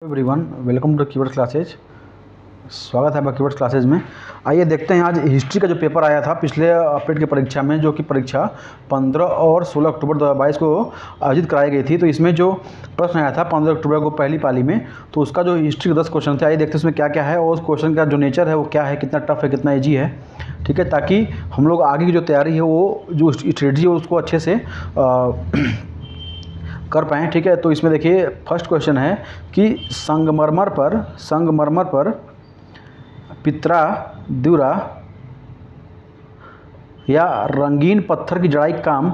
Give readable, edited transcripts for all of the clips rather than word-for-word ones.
Everyone, welcome to keywords classes. स्वागत है आपका कीवर्ड्स क्लासेज में। आइए देखते हैं आज हिस्ट्री का जो पेपर आया था पिछले अपडेट की परीक्षा में, जो कि परीक्षा 15 और 16 अक्टूबर 2022 को आयोजित कराई गई थी। तो इसमें जो प्रश्न आया था 15 अक्टूबर को पहली पाली में, तो उसका जो हिस्ट्री के 10 क्वेश्चन थे, आइए देखते हैं उसमें क्या क्या है और उस क्वेश्चन का जो नेचर है वो क्या है, कितना टफ है, कितना ईजी है, ठीक है, ताकि हम लोग आगे की जो तैयारी है वो जो स्ट्रेटजी है उसको अच्छे से कर पाएँ, ठीक है। तो इसमें देखिए फर्स्ट क्वेश्चन है कि संगमरमर पर पितरा द्यूरा या रंगीन पत्थर की जड़ाई काम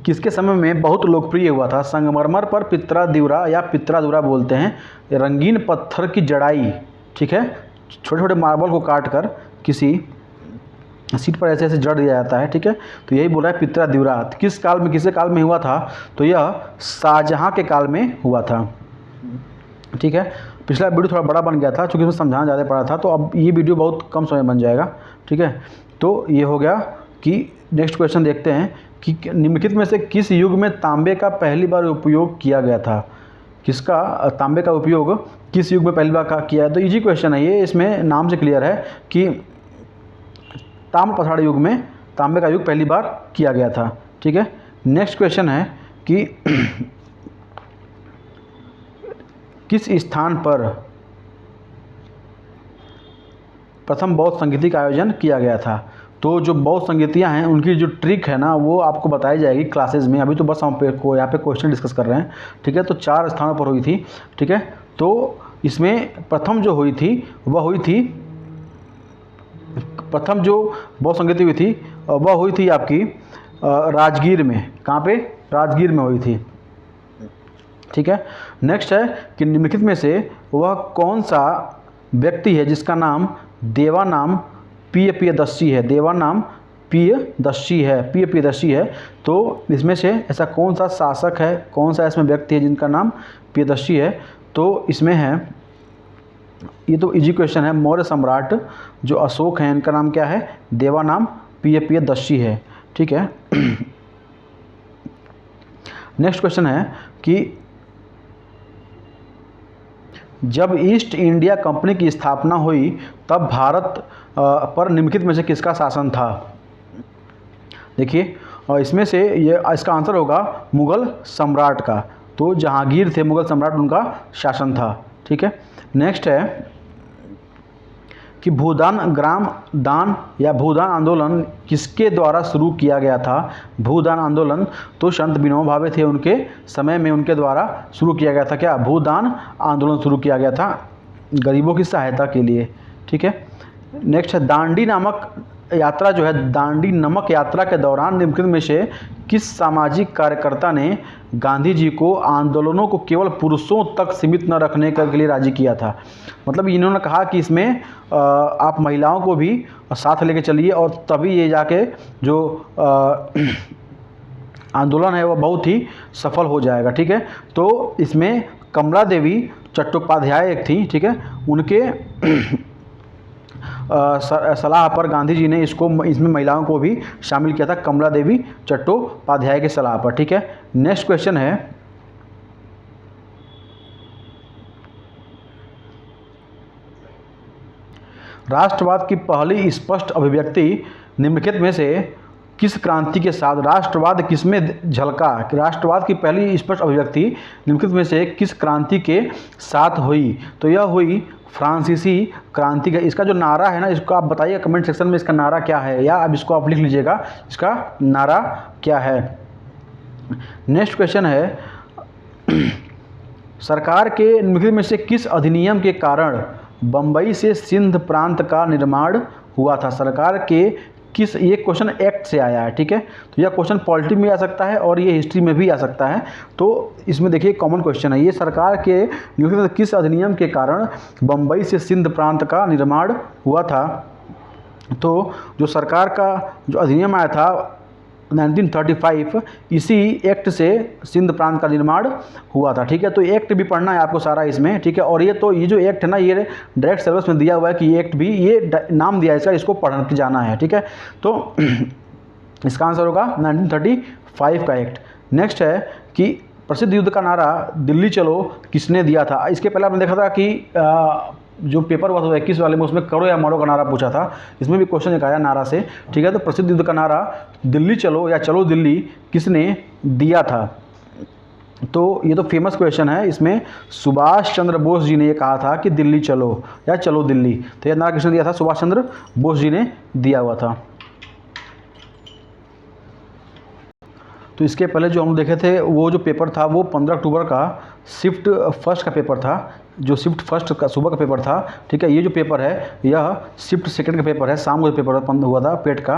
किसके समय में बहुत लोकप्रिय हुआ था। संगमरमर पर पितरा द्यूरा या पितरादुरा बोलते हैं, रंगीन पत्थर की जड़ाई, ठीक है, छोटे छोटे मार्बल को काट कर किसी सीट पर ऐसे ऐसे जड़ दिया जाता है, ठीक है। तो यही बोल रहा है पितराद्यूरा। किस काल में, किसके काल में हुआ था, तो यह शाहजहां के काल में हुआ था, ठीक है। पिछला वीडियो थोड़ा बड़ा बन गया था क्योंकि उसमें समझाना ज़्यादा पड़ा था, तो अब ये वीडियो बहुत कम समय बन जाएगा, ठीक है। तो ये हो गया कि नेक्स्ट क्वेश्चन देखते हैं कि निम्नलिखित में से किस युग में तांबे का पहली बार उपयोग किया गया था। किसका तांबे का उपयोग किस युग में पहली बार किया है। तो ईजी क्वेश्चन है ये, इसमें नाम से क्लियर है कि ताम्र पथाड़ युग में तांबे का युग पहली बार किया गया था, ठीक है। नेक्स्ट क्वेश्चन है कि किस स्थान पर प्रथम बौद्ध संगीति का आयोजन किया गया था। तो जो बौद्ध संगीतियाँ हैं उनकी जो ट्रिक है ना वो आपको बताई जाएगी क्लासेज में। अभी तो बस हम यहाँ पे क्वेश्चन डिस्कस कर रहे हैं, ठीक है। तो 4 स्थानों पर हुई थी, ठीक है। तो इसमें प्रथम जो हुई थी वह हुई थी, प्रथम जो बौद्ध संगीति हुई थी वह हुई थी आपकी राजगीर में। कहाँ पे? राजगीर में हुई थी, ठीक है। नेक्स्ट है कि निम्नलिखित में से वह कौन सा व्यक्ति है जिसका नाम देवानाम प्रियदर्शी है। देवानाम प्रियदर्शी है। तो इसमें से ऐसा कौन सा शासक है, कौन सा इसमें व्यक्ति है जिनका नाम प्रियदर्शी है। तो इसमें है, ये तो इजी क्वेश्चन है, मौर्य सम्राट जो अशोक हैं इनका नाम क्या है, देवानाम प्रियदर्शी है, ठीक है। नेक्स्ट क्वेश्चन है कि जब ईस्ट इंडिया कंपनी की स्थापना हुई तब भारत पर निम्नलिखित में से किसका शासन था। देखिए इसमें से ये इसका आंसर होगा मुगल सम्राट का। तो जहांगीर थे मुगल सम्राट, उनका शासन था, ठीक है। नेक्स्ट है कि भूदान ग्राम दान या भूदान आंदोलन किसके द्वारा शुरू किया गया था। भूदान आंदोलन तो संत विनोबा भावे थे, उनके समय में उनके द्वारा शुरू किया गया था। क्या? भूदान आंदोलन शुरू किया गया था गरीबों की सहायता के लिए, ठीक है। नेक्स्ट है दांडी नामक यात्रा जो है, दांडी नमक यात्रा के दौरान निम्नलिखित में से किस सामाजिक कार्यकर्ता ने गांधी जी को आंदोलनों को केवल पुरुषों तक सीमित न रखने के लिए राजी किया था। मतलब इन्होंने कहा कि इसमें आप महिलाओं को भी साथ लेके चलिए और तभी ये जाके जो आंदोलन है वो बहुत ही सफल हो जाएगा, ठीक है। तो इसमें कमला देवी चट्टोपाध्याय एक थी, ठीक है। उनके सलाह पर गांधी जी ने इसमें महिलाओं को भी शामिल किया था, कमला देवी चट्टोपाध्याय के सलाह पर, ठीक है। नेक्स्ट क्वेश्चन है राष्ट्रवाद की पहली स्पष्ट अभिव्यक्ति निम्नलिखित में से किस क्रांति के साथ, राष्ट्रवाद किसमें झलका। राष्ट्रवाद की पहली स्पष्ट अभिव्यक्ति निम्नलिखित में से किस क्रांति के साथ हुई। तो यह हुई फ्रांसीसी क्रांति का। इसका जो नारा है ना, इसको आप बताइए कमेंट सेक्शन में, इसका नारा क्या है, या अब इसको आप लिख लीजिएगा इसका नारा क्या है। नेक्स्ट क्वेश्चन है सरकार के निम्नलिखित में से किस अधिनियम के कारण बंबई से सिंध प्रांत का निर्माण हुआ था। सरकार के किस, ये क्वेश्चन एक्ट से आया है, ठीक है। तो यह क्वेश्चन पॉलिटी में आ सकता है और ये हिस्ट्री में भी आ सकता है। तो इसमें देखिए कॉमन क्वेश्चन है ये, सरकार के किस अधिनियम के कारण बंबई से सिंध प्रांत का निर्माण हुआ था। तो जो सरकार का जो अधिनियम आया था 1935, इसी एक्ट से सिंध प्रांत का निर्माण हुआ था, ठीक है। तो एक्ट भी पढ़ना है आपको सारा इसमें, ठीक है। और ये जो एक्ट है ना, ये डायरेक्ट सिलेबस में दिया हुआ है कि ये एक्ट भी, ये नाम दिया है इसका, इसको पढ़ के जाना है, ठीक है। तो इसका आंसर होगा 1935 का एक्ट। नेक्स्ट है कि प्रसिद्ध युद्ध का नारा दिल्ली चलो किसने दिया था? इसके पहले आपने देखा था कि जो पेपर हुआ था 21 वाले में, उसमें करो या मरो का नारा पूछा था। इसमें भी क्वेश्चन एक आया नारा से, ठीक है। तो प्रसिद्ध युद्ध का नारा दिल्ली चलो या चलो दिल्ली किसने दिया था? तो ये तो फेमस क्वेश्चन है। इसमें सुभाष चंद्र बोस जी ने ये कहा था कि दिल्ली चलो या चलो दिल्ली। तो यह नारा किसने दिया था? सुभाष चंद्र बोस जी ने दिया हुआ था। तो इसके पहले जो हम देखे थे वो जो पेपर था वो 15 अक्टूबर का शिफ्ट फर्स्ट का पेपर था, जो शिफ्ट फर्स्ट का सुबह का पेपर था, ठीक है। ये जो पेपर है यह शिफ्ट सेकंड का पेपर है, शाम को पेपर हुआ था पेट का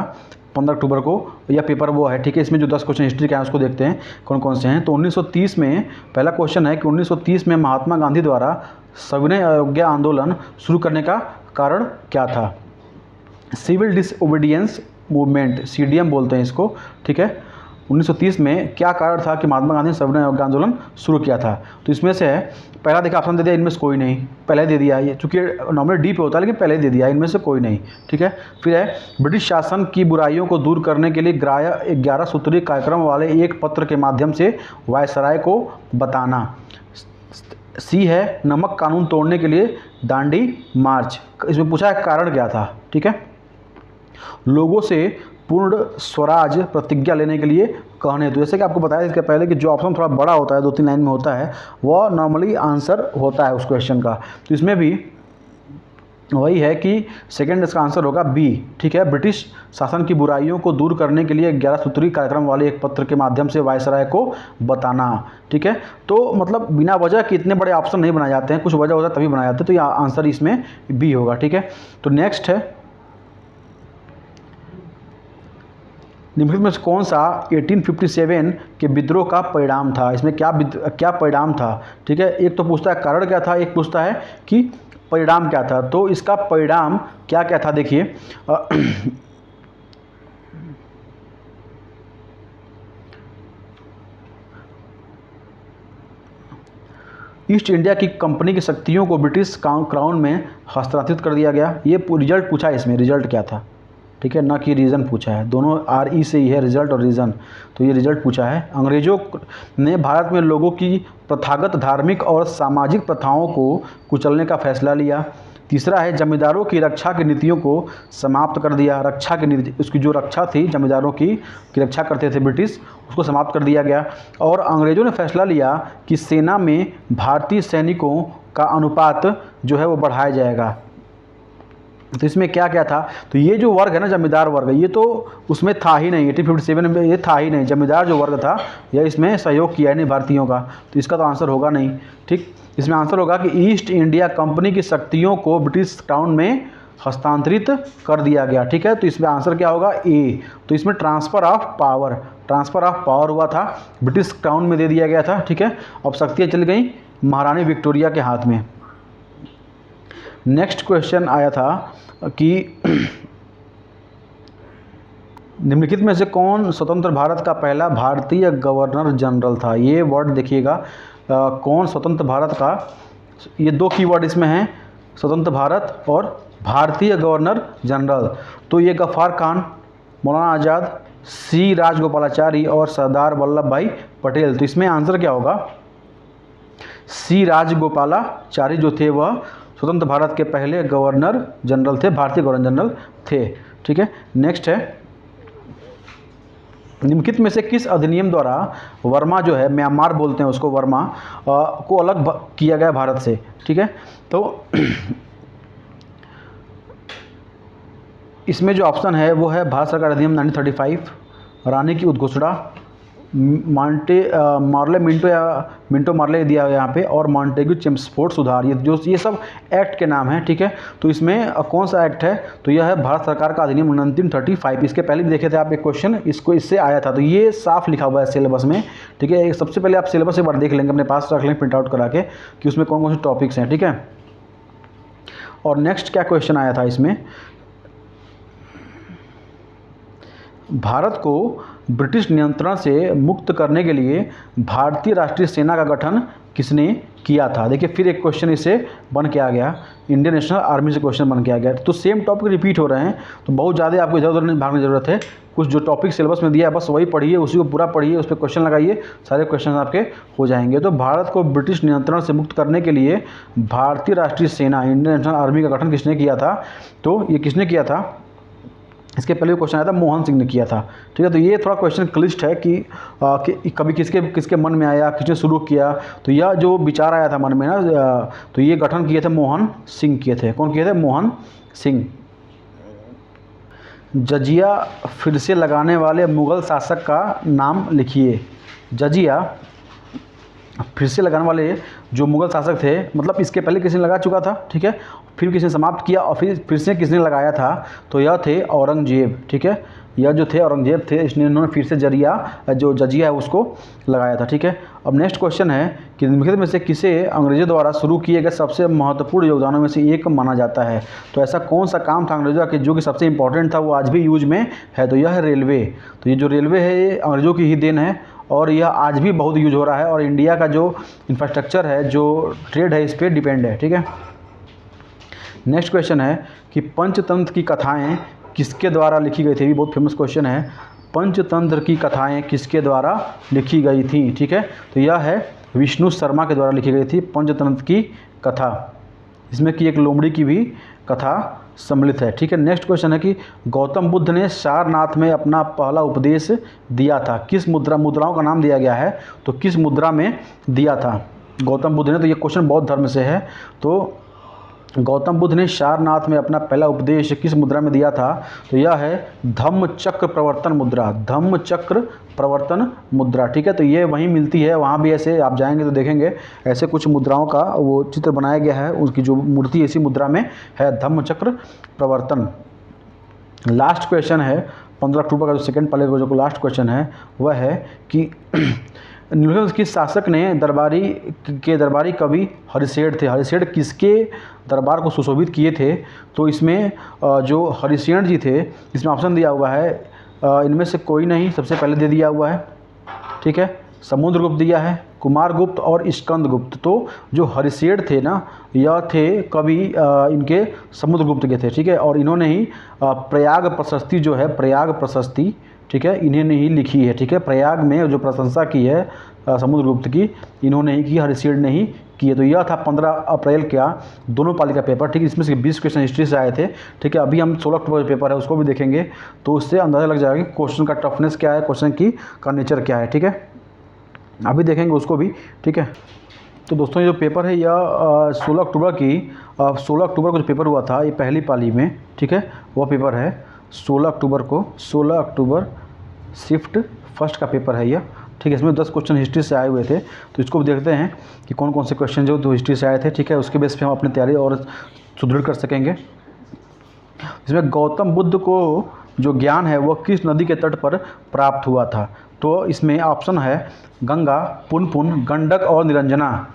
15 अक्टूबर को, यह पेपर वो है, ठीक है। इसमें जो 10 क्वेश्चन हिस्ट्री के हैं उसको देखते हैं कौन कौन से हैं। तो 1930 में पहला क्वेश्चन है कि 1930 में महात्मा गांधी द्वारा सविनय अवज्ञा आंदोलन शुरू करने का कारण क्या था? सिविल डिसओबीडियंस मूवमेंट, CDM बोलते हैं इसको, ठीक है। 1930 में क्या कारण था कि महात्मा गांधी ने सविनय अवज्ञा आंदोलन शुरू किया था? तो इसमें से है पहला देखा ऑप्शन दे दिया, इनमें से कोई नहीं, पहले दे दिया, ये चूंकि नॉर्मली डी पे होता है लेकिन पहले दे दिया, इनमें से कोई नहीं, ठीक है। फिर है ब्रिटिश शासन की बुराइयों को दूर करने के लिए 11 सूत्रीय कार्यक्रम वाले एक पत्र के माध्यम से वायसराय को बताना। सी है नमक कानून तोड़ने के लिए दांडी मार्च। इसमें पूछा है कारण क्या था, ठीक है। लोगों से पूर्ण स्वराज प्रतिज्ञा लेने के लिए कहने। तो जैसे कि आपको बताया इसके पहले कि जो ऑप्शन थोड़ा बड़ा होता है, 2-3 लाइन में होता है, वह नॉर्मली आंसर होता है उस क्वेश्चन का। तो इसमें भी वही है कि सेकंड इसका आंसर होगा बी, ठीक है। ब्रिटिश शासन की बुराइयों को दूर करने के लिए 11 सूत्री कार्यक्रम वाले एक पत्र के माध्यम से वायसराय को बताना, ठीक है। तो मतलब बिना वजह के इतने बड़े ऑप्शन नहीं बनाए जाते हैं, कुछ वजह होता है तभी बनाए जाते हैं। तो यह आंसर इसमें बी होगा, ठीक है। तो नेक्स्ट है निम्नलिखित में से कौन सा 1857 के विद्रोह का परिणाम था? इसमें क्या परिणाम था, ठीक है। एक तो पूछता है कारण क्या था, एक पूछता है कि परिणाम क्या था। तो इसका परिणाम क्या क्या था देखिए, ईस्ट इंडिया की कंपनी की शक्तियों को ब्रिटिश क्राउन में हस्तांतरित कर दिया गया। ये रिजल्ट पूछा है, इसमें रिजल्ट क्या था, ठीक है, ना कि रीज़न पूछा है। दोनों RE से ही है, रिजल्ट और रीज़न। तो ये रिजल्ट पूछा है। अंग्रेज़ों ने भारत में लोगों की प्रथागत धार्मिक और सामाजिक प्रथाओं को कुचलने का फैसला लिया। तीसरा है जमींदारों की रक्षा की नीतियों को समाप्त कर दिया। रक्षा की नीति, उसकी जो रक्षा थी जमींदारों की रक्षा करते थे ब्रिटिश, उसको समाप्त कर दिया गया। और अंग्रेज़ों ने फैसला लिया कि सेना में भारतीय सैनिकों का अनुपात जो है वो बढ़ाया जाएगा। तो इसमें क्या क्या था? तो ये जो वर्ग है ना, जमींदार वर्ग, ये तो उसमें था ही नहीं, 1857 में ये था ही नहीं। जमींदार जो वर्ग था यह इसमें सहयोग किया है नहीं भारतीयों का, तो इसका तो आंसर होगा नहीं, ठीक। इसमें आंसर होगा कि ईस्ट इंडिया कंपनी की शक्तियों को ब्रिटिश क्राउन में हस्तांतरित कर दिया गया, ठीक है। तो इसमें आंसर क्या होगा? ए। तो इसमें ट्रांसफ़र ऑफ पावर हुआ था, ब्रिटिश क्राउन में दे दिया गया था, ठीक है। अब शक्तियाँ चली गई महारानी विक्टोरिया के हाथ में। नेक्स्ट क्वेश्चन आया था कि निम्नलिखित में से कौन स्वतंत्र भारत का पहला भारतीय गवर्नर जनरल था? ये वर्ड देखिएगा, कौन स्वतंत्र भारत का, ये 2 कीवर्ड इसमें हैं, स्वतंत्र भारत और भारतीय गवर्नर जनरल। तो ये गफ्फार खान, मौलाना आज़ाद, C राजगोपालाचारी और सरदार वल्लभ भाई पटेल। तो इसमें आंसर क्या होगा? C राजगोपालाचारी जो थे वह स्वतंत्र भारत के पहले गवर्नर जनरल थे, भारतीय गवर्नर जनरल थे, ठीक है। नेक्स्ट है निम्नलिखित में से किस अधिनियम द्वारा वर्मा जो है, म्यांमार बोलते हैं उसको, वर्मा को अलग किया गया भारत से, ठीक है। तो इसमें जो ऑप्शन है वो है भारत सरकार अधिनियम 1935, रानी की उद्घोषणा, मिंटो मार्ले दिया है यहाँ पे, और मॉन्टेग्यू चेम्सफोर्ड सुधार। ये सब एक्ट के नाम हैं, ठीक है। तो इसमें कौन सा एक्ट है? तो यह है भारत सरकार का अधिनियम 1935। इसके पहले भी देखे थे आप एक क्वेश्चन, इससे आया था। तो ये साफ लिखा हुआ है सिलेबस में, ठीक है। सबसे पहले आप सिलेबस एक बार देख लेंगे, अपने पास रख लेंगे प्रिंट आउट करा के कि उसमें कौन कौन से टॉपिक्स हैं, ठीक है। और नेक्स्ट क्या क्वेश्चन आया था इसमें, भारत को ब्रिटिश नियंत्रण से मुक्त करने के लिए भारतीय राष्ट्रीय सेना का गठन किसने किया था। देखिए फिर एक क्वेश्चन इससे बन के आ गया, इंडियन नेशनल आर्मी से क्वेश्चन बन के आ गया। तो सेम टॉपिक रिपीट हो रहे हैं, तो बहुत ज़्यादा आपको इधर उधर नहीं भागने की ज़रूरत है। कुछ जो टॉपिक सिलेबस में दिया है बस वही पढ़िए, उसी को पूरा पढ़िए, उस पर क्वेश्चन लगाइए, सारे क्वेश्चन आपके हो जाएंगे। तो भारत को ब्रिटिश नियंत्रण से मुक्त करने के लिए भारतीय राष्ट्रीय सेना इंडियन नेशनल आर्मी का गठन किसने किया था? तो ये किसने किया था? इसके पहले क्वेश्चन आया था, मोहन सिंह ने किया था। ठीक है, तो ये थोड़ा क्वेश्चन क्लिष्ट है कि कभी किसके मन में आया, किसने शुरू किया। तो यह जो विचार आया था मन में ना, तो ये गठन किए थे मोहन सिंह किए थे। कौन किए थे? मोहन सिंह। जजिया फिर से लगाने वाले मुग़ल शासक का नाम लिखिए। जजिया फिर से लगाने वाले जो मुग़ल शासक थे, मतलब इसके पहले किसने लगा चुका था, ठीक है, फिर किसने समाप्त किया और फिर से किसने लगाया था? तो यह थे औरंगजेब। ठीक है, यह जो थे औरंगजेब थे, इसने इन्होंने फिर से जो जजिया है उसको लगाया था। ठीक है, अब नेक्स्ट क्वेश्चन है कि निम्नलिखित में से किसे अंग्रेजों द्वारा शुरू किए गए सबसे महत्वपूर्ण योगदानों में से एक माना जाता है? तो ऐसा कौन सा काम था अंग्रेजों का जो कि सबसे इंपॉर्टेंट था, वो आज भी यूज में है? तो यह है रेलवे। तो ये जो रेलवे है ये अंग्रेजों की ही देन है और यह आज भी बहुत यूज हो रहा है और इंडिया का जो इंफ्रास्ट्रक्चर है, जो ट्रेड है, इस पर डिपेंड है। ठीक है, नेक्स्ट क्वेश्चन है कि पंचतंत्र की कथाएं किसके द्वारा लिखी गई थी? भी बहुत फेमस क्वेश्चन है, पंचतंत्र की कथाएं किसके द्वारा लिखी गई थी? ठीक है, तो यह है विष्णु शर्मा के द्वारा लिखी गई थी पंचतंत्र की कथा। इसमें कि एक लोमड़ी की भी कथा सम्मिलित है। ठीक है, नेक्स्ट क्वेश्चन है कि गौतम बुद्ध ने सारनाथ में अपना पहला उपदेश दिया था, किस मुद्राओं का नाम दिया गया है? तो किस मुद्रा में दिया था गौतम बुद्ध ने? तो ये क्वेश्चन बौद्ध धर्म से है। तो गौतम बुद्ध ने सारनाथ में अपना पहला उपदेश किस मुद्रा में दिया था? तो यह है धम्म चक्र प्रवर्तन मुद्रा, धम्म चक्र प्रवर्तन मुद्रा। ठीक है, तो ये वहीं मिलती है, वहाँ भी ऐसे आप जाएंगे तो देखेंगे ऐसे कुछ मुद्राओं का वो चित्र बनाया गया है, उसकी जो मूर्ति इसी मुद्रा में है, धम्म चक्र प्रवर्तन। लास्ट क्वेश्चन है 15 अक्टूबर का जो सेकेंड पहले जो लास्ट क्वेश्चन है वह है कि निम्नलिखित किस शासक ने दरबारी कवि हरिशेठ थे? हरिशेठ किसके दरबार को सुशोभित किए थे? तो इसमें जो हरिशेठ जी थे, इसमें ऑप्शन दिया हुआ है, इनमें से कोई नहीं, सबसे पहले दे दिया हुआ है। ठीक है, समुद्रगुप्त दिया है, कुमारगुप्त और स्कंदगुप्त। तो जो हरिशेठ थे ना, यह थे कवि इनके समुद्रगुप्त के थे। ठीक है, और इन्होंने ही प्रयाग प्रशस्ति जो है, प्रयाग प्रशस्ति, ठीक है, इन्हें ही लिखी है। ठीक है, प्रयाग में जो प्रशंसा की है समुद्रगुप्त की, इन्होंने ही की, हरिशेठ ने ही की है। तो यह था 15 अप्रैल का दोनों पाली का पेपर। ठीक है, इसमें से 20 क्वेश्चन हिस्ट्री से आए थे। ठीक है, अभी हम 16 अक्टूबर का पेपर है उसको भी देखेंगे, तो उससे अंदाज़ा लग जाएगा कि क्वेश्चन का टफनेस क्या है, क्वेश्चन का नेचर क्या है। ठीक है, अभी देखेंगे उसको भी। ठीक है, तो दोस्तों ये जो पेपर है यह 16 अक्टूबर को जो पेपर हुआ था, ये पहली पाली में, ठीक है, वह पेपर है 16 अक्टूबर शिफ्ट फर्स्ट का पेपर है यह। ठीक है, इसमें 10 क्वेश्चन हिस्ट्री से आए हुए थे, तो इसको भी देखते हैं कि कौन कौन से क्वेश्चन जो हिस्ट्री से आए थे। ठीक है, उसके बेस पे हम अपनी तैयारी और सुदृढ़ कर सकेंगे। इसमें गौतम बुद्ध को जो ज्ञान है वह किस नदी के तट पर प्राप्त हुआ था? तो इसमें ऑप्शन है गंगा, पुनपुन, गंडक और निरंजना।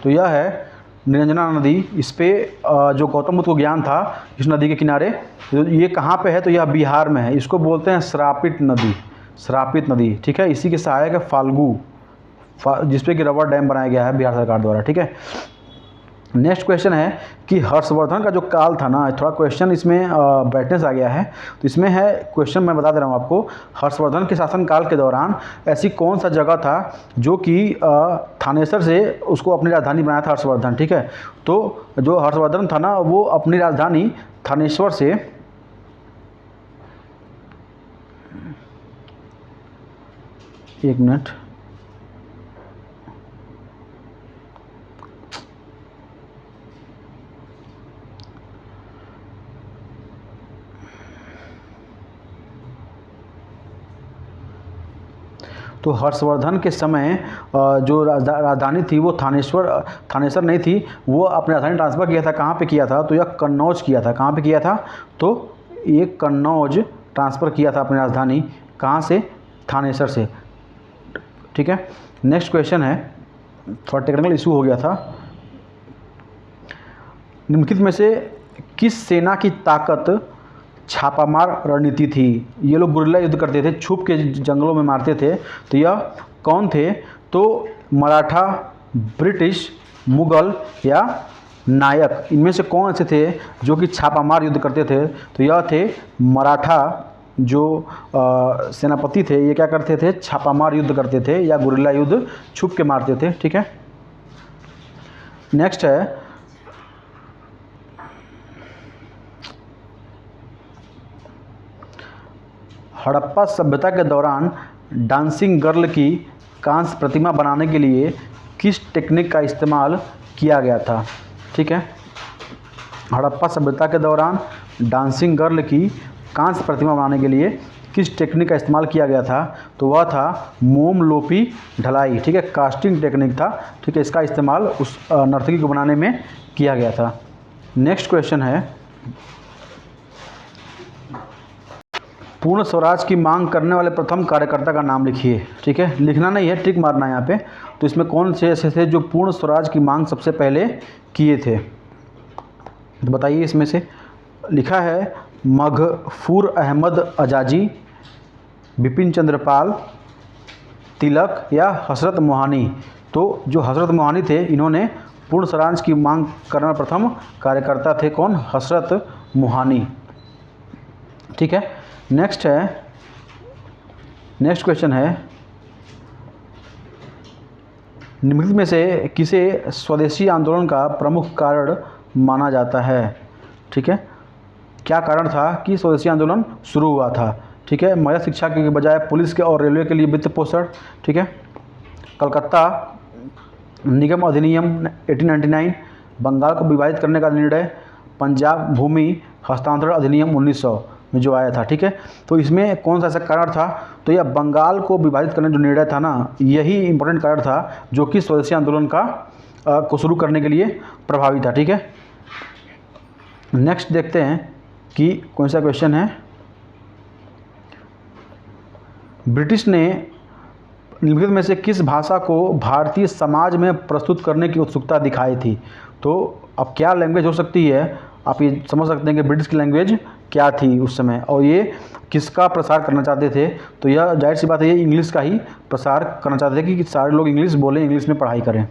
तो यह है निरंजना नदी। इस पे जो गौतम बुद्ध को ज्ञान था इस नदी के किनारे, ये कहाँ पे है? तो यह बिहार में है। इसको बोलते हैं श्रापित नदी, श्रापित नदी। ठीक है, इसी के सहायक है फाल्गु, जिसपे कि रबर डैम बनाया गया है बिहार सरकार द्वारा। ठीक है, नेक्स्ट क्वेश्चन है कि हर्षवर्धन का जो काल था ना, थोड़ा क्वेश्चन इसमें ब्राइटनेस आ गया है, तो इसमें है क्वेश्चन, मैं बता दे रहा हूँ आपको। हर्षवर्धन के शासनकाल के दौरान ऐसी कौन सा जगह था जो कि थानेसर से उसको अपनी राजधानी बनाया था हर्षवर्धन? ठीक है, तो जो हर्षवर्धन था ना, वो अपनी राजधानी थानेश्वर से, एक मिनट, तो हर्षवर्धन के समय जो राजधानी थी वो थानेसर नहीं थी, वो अपनी राजधानी ट्रांसफ़र किया था। कहाँ पे किया था? तो यह कन्नौज किया था। कहाँ पे किया था? तो ये कन्नौज ट्रांसफ़र किया था अपनी राजधानी, कहाँ से? थानेसर से। ठीक है, नेक्स्ट क्वेश्चन है, थोड़ा टेक्निकल इशू हो गया था। निम्नलिखित में से किस सेना की ताकत छापामार रणनीति थी? ये लोग गुरिल्ला युद्ध करते थे, छुप के जंगलों में मारते थे। तो यह कौन थे? तो मराठा, ब्रिटिश, मुगल या नायक, इनमें से कौन ऐसे थे जो कि छापामार युद्ध करते थे? तो यह थे मराठा जो सेनापति थे, ये क्या करते थे? छापामार युद्ध करते थे या गुरिल्ला युद्ध छुप के मारते थे। ठीक है, नेक्स्ट है हड़प्पा सभ्यता के दौरान डांसिंग गर्ल की कांस्य प्रतिमा बनाने के लिए किस टेक्निक का इस्तेमाल किया गया था? ठीक है, हड़प्पा सभ्यता के दौरान डांसिंग गर्ल की कांस्य प्रतिमा बनाने के लिए किस टेक्निक का इस्तेमाल किया गया था? तो वह था मोम लोपी ढलाई। ठीक है, कास्टिंग टेक्निक था। ठीक है, इसका इस्तेमाल उस नर्तकी को बनाने में किया गया था। नेक्स्ट क्वेश्चन है पूर्ण स्वराज की मांग करने वाले प्रथम कार्यकर्ता का नाम लिखिए। ठीक है, लिखना नहीं है, टिक मारना है यहाँ पे। तो इसमें कौन से ऐसे थे जो पूर्ण स्वराज की मांग सबसे पहले किए थे? तो बताइए, इसमें से लिखा है मगफूर अहमद आजाजी, बिपिन चंद्र पाल, तिलक या हसरत मोहानी। तो जो हसरत मोहानी थे, इन्होंने पूर्ण स्वराज की मांग करने वाले प्रथम कार्यकर्ता थे। कौन? हसरत मोहानी। ठीक है, नेक्स्ट क्वेश्चन है निम्नलिखित में से किसे स्वदेशी आंदोलन का प्रमुख कारण माना जाता है? ठीक है, क्या कारण था कि स्वदेशी आंदोलन शुरू हुआ था? ठीक है, महिला शिक्षा के बजाय पुलिस के और रेलवे के लिए वित्त पोषण। ठीक है, कलकत्ता निगम अधिनियम 1899, बंगाल को विभाजित करने का निर्णय, पंजाब भूमि हस्तांतरण अधिनियम 1900 में जो आया था। ठीक है, तो इसमें कौन सा ऐसा कारण था? तो यह बंगाल को विभाजित करने जो निर्णय था ना, यही इंपॉर्टेंट कारण था जो कि स्वदेशी आंदोलन को शुरू करने के लिए प्रभावी था। ठीक है, नेक्स्ट देखते हैं कि कौन सा क्वेश्चन है। ब्रिटिश ने निम्नलिखित में से किस भाषा को भारतीय समाज में प्रस्तुत करने की उत्सुकता दिखाई थी? तो अब क्या लैंग्वेज हो सकती है? आप ये समझ सकते हैं कि ब्रिटिश की लैंग्वेज क्या थी उस समय, और ये किसका प्रसार करना चाहते थे? तो यह जाहिर सी बात है, ये इंग्लिश का ही प्रसार करना चाहते थे कि सारे लोग इंग्लिश बोलें, इंग्लिश में पढ़ाई करें।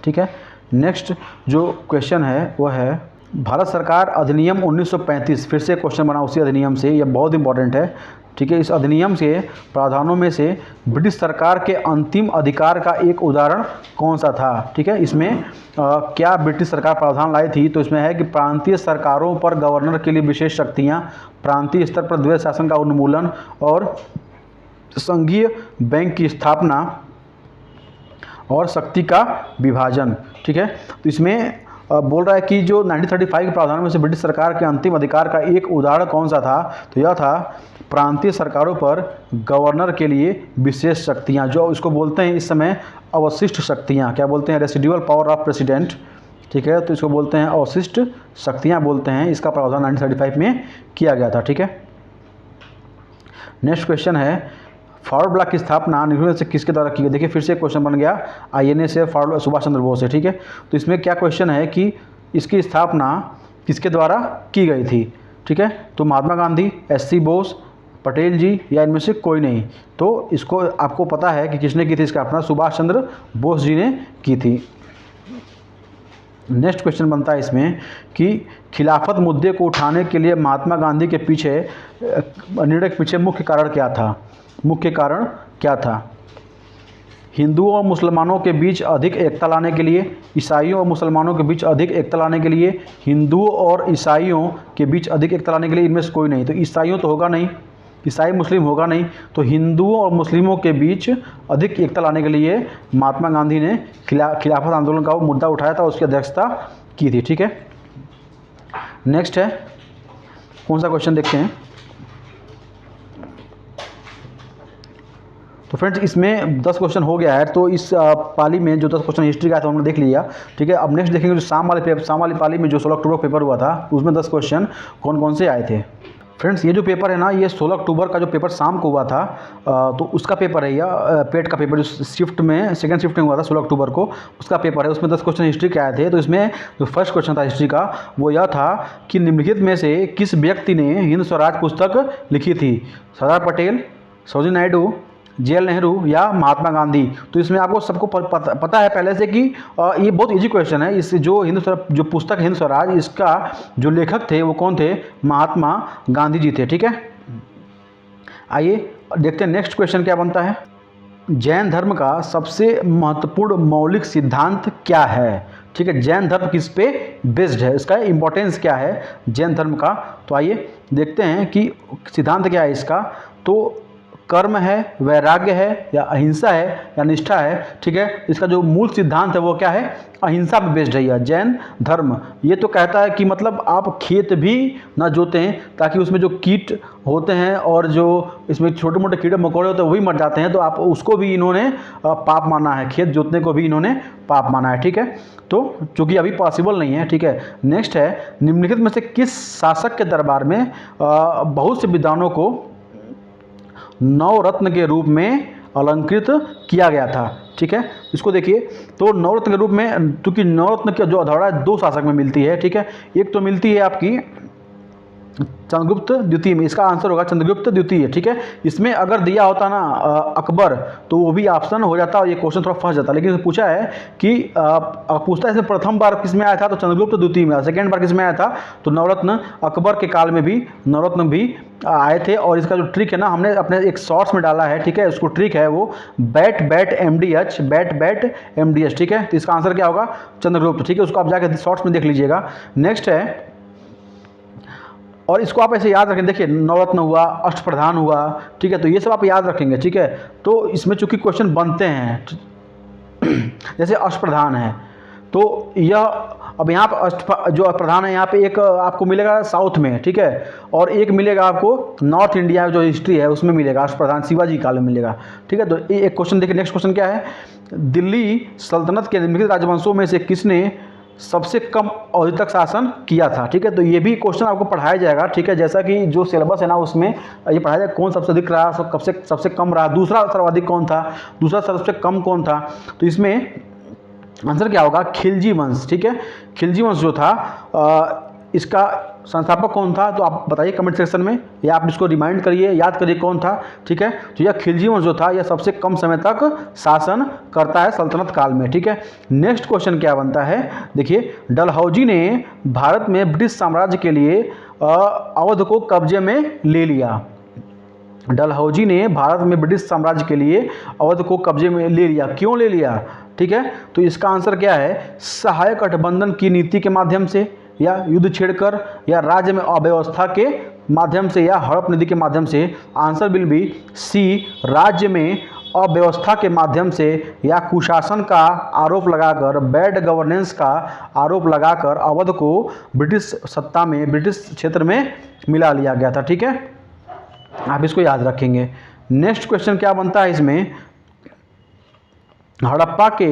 ठीक है, नेक्स्ट जो क्वेश्चन है वह है भारत सरकार अधिनियम 1935। फिर से क्वेश्चन बना उसी अधिनियम से, यह बहुत इंपॉर्टेंट है। ठीक है, इस अधिनियम के प्रावधानों में से ब्रिटिश सरकार के अंतिम अधिकार का एक उदाहरण कौन सा था? ठीक है, इसमें क्या ब्रिटिश सरकार प्रावधान लाई थी? तो इसमें है कि प्रांतीय सरकारों पर गवर्नर के लिए विशेष शक्तियाँ, प्रांतीय स्तर पर द्वैध शासन का उन्मूलन और संघीय बैंक की स्थापना और शक्ति का विभाजन। ठीक है, तो इसमें बोल रहा है कि जो 1935 के प्रावधान में से ब्रिटिश सरकार के अंतिम अधिकार का एक उदाहरण कौन सा था? तो यह था प्रांतीय सरकारों पर गवर्नर के लिए विशेष शक्तियां, जो इसको बोलते हैं इस समय अवशिष्ट शक्तियां। क्या बोलते हैं? Residual power of president. ठीक है, तो इसको बोलते हैं अवशिष्ट शक्तियां बोलते हैं। इसका प्रावधान 1935 में किया गया था। ठीक है, नेक्स्ट क्वेश्चन है फॉरवर्ड ब्लॉक की स्थापना निम्नलिखित से किसके द्वारा की गई? देखिए, फिर से क्वेश्चन बन गया INA से, फॉरवर्ड सुभाष चंद्र बोस से। ठीक है, तो इसमें क्या क्वेश्चन है कि इसकी स्थापना किसके द्वारा की गई थी? ठीक है, तो महात्मा गांधी, SC बोस, पटेल जी या इनमें से कोई नहीं? तो इसको आपको पता है कि किसने की थी इसका स्थापना? सुभाष चंद्र बोस जी ने की थी। नेक्स्ट क्वेश्चन बनता है इसमें कि खिलाफत मुद्दे को उठाने के लिए महात्मा गांधी के पीछे निर्णय के पीछे मुख्य कारण क्या था? मुख्य कारण क्या था? हिंदुओं और मुसलमानों के बीच अधिक एकता लाने के लिए, ईसाइयों और मुसलमानों के बीच अधिक एकता लाने के लिए, हिंदुओं और ईसाइयों के बीच अधिक एकता लाने के लिए, इनमें से कोई नहीं? तो ईसाइयों तो होगा नहीं, ईसाई मुस्लिम होगा नहीं, तो हिंदुओं और मुस्लिमों के बीच अधिक एकता लाने के लिए महात्मा गांधी ने खिलाफत आंदोलन का वो मुद्दा उठाया था, उसकी अध्यक्षता की थी। ठीक है, नेक्स्ट है कौन सा क्वेश्चन देखते हैं। तो फ्रेंड्स, इसमें 10 क्वेश्चन हो गया है। तो इस पाली में जो 10 क्वेश्चन हिस्ट्री का था हमने देख लिया। ठीक है, अब नेक्स्ट देखेंगे जो शाम वाली पाली में जो 16 अक्टूबर को पेपर हुआ था, उसमें 10 क्वेश्चन कौन कौन से आए थे। फ्रेंड्स, ये जो पेपर है ना, ये 16 अक्टूबर का जो पेपर शाम को हुआ था, तो उसका पेपर है, या पेट का पेपर जो शिफ्ट में सेकंड शिफ्ट में हुआ था 16 अक्टूबर को, उसका पेपर है। उसमें 10 क्वेश्चन हिस्ट्री के आए थे। तो इसमें जो फर्स्ट क्वेश्चन था हिस्ट्री का, वो यह था कि निम्नलिखित में से किस व्यक्ति ने हिंद स्वराज पुस्तक लिखी थी? सरदार पटेल, सरोजिनी नायडू, जवाहरलाल नेहरू या महात्मा गांधी? तो इसमें आपको सबको पता है पहले से कि ये बहुत इजी क्वेश्चन है। इस जो जो पुस्तक हिंद स्वराज, इसका जो लेखक थे वो कौन थे? महात्मा गांधी जी थे। ठीक है, आइए देखते हैं नेक्स्ट क्वेश्चन क्या बनता है। जैन धर्म का सबसे महत्वपूर्ण मौलिक सिद्धांत क्या है? ठीक है, जैन धर्म किस पे बेस्ड है, इसका इंपॉर्टेंस क्या है जैन धर्म का? तो आइए देखते हैं कि सिद्धांत क्या है इसका। तो कर्म है, वैराग्य है, या अहिंसा है, या निष्ठा है। ठीक है, इसका जो मूल सिद्धांत है वो क्या है? अहिंसा पे बेस्ड है यह जैन धर्म। ये तो कहता है कि मतलब आप खेत भी ना जोतें ताकि उसमें जो कीट होते हैं और जो इसमें छोटे मोटे कीड़े मकोड़े होते हैं वो भी मर जाते हैं, तो आप उसको भी इन्होंने पाप माना है, खेत जोतने को भी इन्होंने पाप माना है। ठीक है, तो चूँकि अभी पॉसिबल नहीं है। ठीक है, नेक्स्ट है, निम्नलिखित में से किस शासक के दरबार में बहुत से विद्वानों को नवरत्न के रूप में अलंकृत किया गया था? ठीक है, इसको देखिए। तो नवरत्न के रूप में, क्योंकि नवरत्न की जो अधौड़ा है दो शासक में मिलती है। ठीक है, एक तो मिलती है आपकी चंद्रगुप्त द्वितीय में, इसका आंसर होगा चंद्रगुप्त द्वितीय। ठीक है, इसमें अगर दिया होता ना अकबर, तो वो भी ऑप्शन हो जाता और ये क्वेश्चन थोड़ा फंस जाता। लेकिन पूछा है कि पूछता है इसमें प्रथम बार किस में आया था, तो चंद्रगुप्त द्वितीय में। सेकेंड बार किस में आया था, तो नवरत्न अकबर के काल में भी नवरत्न भी आए थे। और इसका जो ट्रिक है ना, हमने अपने एक शॉर्ट्स में डाला है। ठीक है, उसको ट्रिक है वो bat bat MDH, bat bat MDH। ठीक है, तो इसका आंसर क्या होगा? चंद्रगुप्त। ठीक है, उसको आप जाकर शॉर्ट्स में देख लीजिएगा। नेक्स्ट है, और इसको आप ऐसे याद रखें, देखिए नवरत्न हुआ, अष्टप्रधान हुआ। ठीक है, तो ये सब आप याद रखेंगे। ठीक है, तो इसमें चूंकि क्वेश्चन बनते हैं जैसे अष्टप्रधान है, तो यह अब यहाँ पर जो प्रधान है यहाँ पे एक आपको मिलेगा साउथ में। ठीक है, और एक मिलेगा आपको नॉर्थ इंडिया जो हिस्ट्री है उसमें मिलेगा, अष्टप्रधान शिवाजी काल में मिलेगा। ठीक है, तो एक क्वेश्चन देखिए। नेक्स्ट क्वेश्चन क्या है? दिल्ली सल्तनत के निम्नलिखित राजवंशों में से किसने सबसे कम अवधि तक शासन किया था? ठीक है, तो ये भी क्वेश्चन आपको पढ़ाया जाएगा। ठीक है, जैसा कि जो सिलेबस है ना उसमें ये पढ़ाया जाएगा कौन सबसे अधिक रहा, सबसे कम रहा, दूसरा सर्वाधिक कौन था, दूसरा सबसे कम कौन था। तो इसमें आंसर क्या होगा? खिलजी वंश। ठीक है, खिलजी वंश जो था इसका संस्थापक कौन था? तो आप बताइए कमेंट सेक्शन में, या आप इसको रिमाइंड करिए, याद करिए कौन था। ठीक है, तो यह खिलजी वंश जो था यह सबसे कम समय तक शासन करता है सल्तनत काल में। ठीक है, नेक्स्ट क्वेश्चन क्या बनता है? देखिए, डलहौजी ने भारत में ब्रिटिश साम्राज्य के लिए अवध को कब्जे में ले लिया। डलहौजी ने भारत में ब्रिटिश साम्राज्य के लिए अवध को कब्जे में ले लिया, क्यों ले लिया? ठीक है, तो इसका आंसर क्या है? सहायक गठबंधन की नीति के माध्यम से, या युद्ध छेड़कर, या राज्य में अव्यवस्था के माध्यम से, या हड़प नीति के माध्यम से। आंसर विल बी सी, राज्य में अव्यवस्था के माध्यम से, या कुशासन का आरोप लगाकर, बैड गवर्नेंस का आरोप लगाकर अवध को ब्रिटिश सत्ता में, ब्रिटिश क्षेत्र में मिला लिया गया था। ठीक है, आप इसको याद रखेंगे। नेक्स्ट क्वेश्चन क्या बनता है इसमें? हड़प्पा के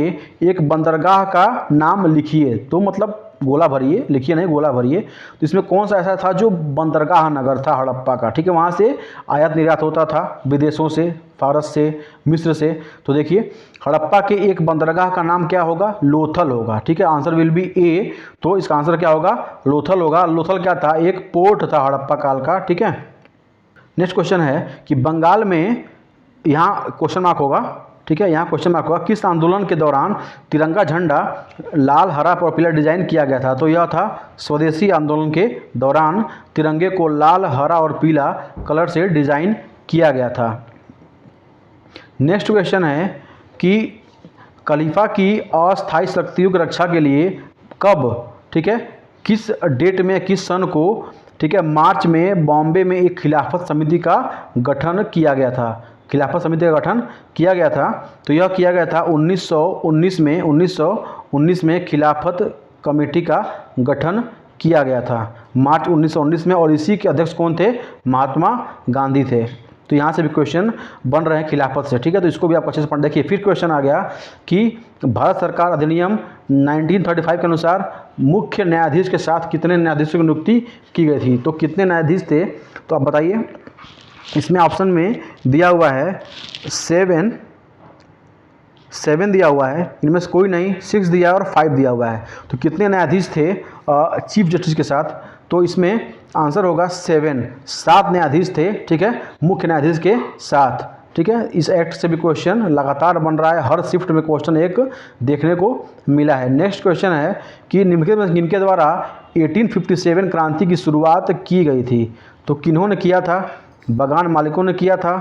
एक बंदरगाह का नाम लिखिए। तो मतलब गोला भरिए, लिखिए नहीं, गोला भरिए। तो इसमें कौन सा ऐसा था जो बंदरगाह नगर था हड़प्पा का? ठीक है, वहाँ से आयात निर्यात होता था विदेशों से, फारस से, मिस्र से। तो देखिए हड़प्पा के एक बंदरगाह का नाम क्या होगा? लोथल होगा। ठीक है, आंसर विल बी ए। तो इसका आंसर क्या होगा? लोथल होगा। लोथल क्या था? एक पोर्ट था हड़प्पा काल का। ठीक है, नेक्स्ट क्वेश्चन है कि बंगाल में, यहाँ क्वेश्चन मार्क होगा। ठीक है, यहाँ क्वेश्चन मार्क होगा, किस आंदोलन के दौरान तिरंगा झंडा लाल, हरा और पीला डिजाइन किया गया था? तो यह था स्वदेशी आंदोलन के दौरान तिरंगे को लाल, हरा और पीला कलर से डिजाइन किया गया था। नेक्स्ट क्वेश्चन है कि खलीफा की अस्थायी शक्तियों की रक्षा के लिए कब, ठीक है, किस डेट में, किस सन को, ठीक है, मार्च में बॉम्बे में एक खिलाफत समिति का गठन किया गया था? खिलाफत समिति का गठन किया गया था, तो यह किया गया था 1919 में खिलाफत कमेटी का गठन किया गया था, मार्च 1919 में। और इसी के अध्यक्ष कौन थे? महात्मा गांधी थे। तो यहाँ से भी क्वेश्चन बन रहे हैं खिलाफत से। ठीक है, तो इसको भी आप अच्छे से पढ़ देखिए। फिर क्वेश्चन आ गया कि भारत सरकार अधिनियम 1935 के अनुसार मुख्य न्यायाधीश के साथ कितने न्यायाधीशों की नियुक्ति की गई थी? तो कितने न्यायाधीश थे? तो आप बताइए। इसमें ऑप्शन में दिया हुआ है 7 दिया हुआ है, इनमें से कोई नहीं, 6 दिया और 5 दिया हुआ है। तो कितने न्यायाधीश थे चीफ जस्टिस के साथ? तो इसमें आंसर होगा 7 न्यायाधीश थे। ठीक है, मुख्य न्यायाधीश के साथ। ठीक है। इस एक्ट से भी क्वेश्चन लगातार बन रहा है, हर शिफ्ट में क्वेश्चन एक देखने को मिला है। नेक्स्ट क्वेश्चन है कि निम्नलिखित में किनके द्वारा 1857 क्रांति की शुरुआत की गई थी? तो किन्होंने किया था? बागान मालिकों ने किया था,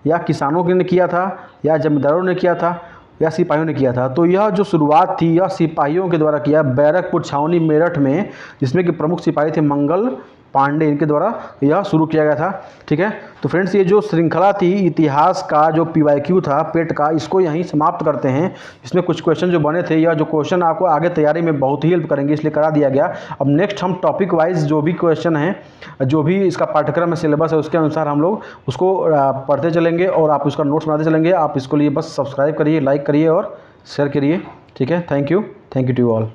या किसानों ने किया था, या जमींदारों ने किया था, या सिपाहियों ने किया था? तो यह जो शुरुआत थी यह सिपाहियों के द्वारा किया, बैरकपुर छावनी मेरठ में, जिसमें कि प्रमुख सिपाही थे मंगल पांडे, इनके द्वारा यह शुरू किया गया था। ठीक है। तो फ्रेंड्स, ये जो श्रृंखला थी इतिहास का जो PYQ था पेट का, इसको यहीं समाप्त करते हैं। इसमें कुछ क्वेश्चन जो बने थे, यह जो क्वेश्चन आपको आगे तैयारी में बहुत ही हेल्प करेंगे, इसलिए करा दिया गया। अब नेक्स्ट हम टॉपिक वाइज जो भी क्वेश्चन हैं, जो भी इसका पाठ्यक्रम है, सिलेबस है, उसके अनुसार हम लोग उसको पढ़ते चलेंगे और आप उसका नोट्स बनाते चलेंगे। आप इसको लिए बस सब्सक्राइब करिए, लाइक करिए और शेयर करिए। ठीक है। Thank you to you all.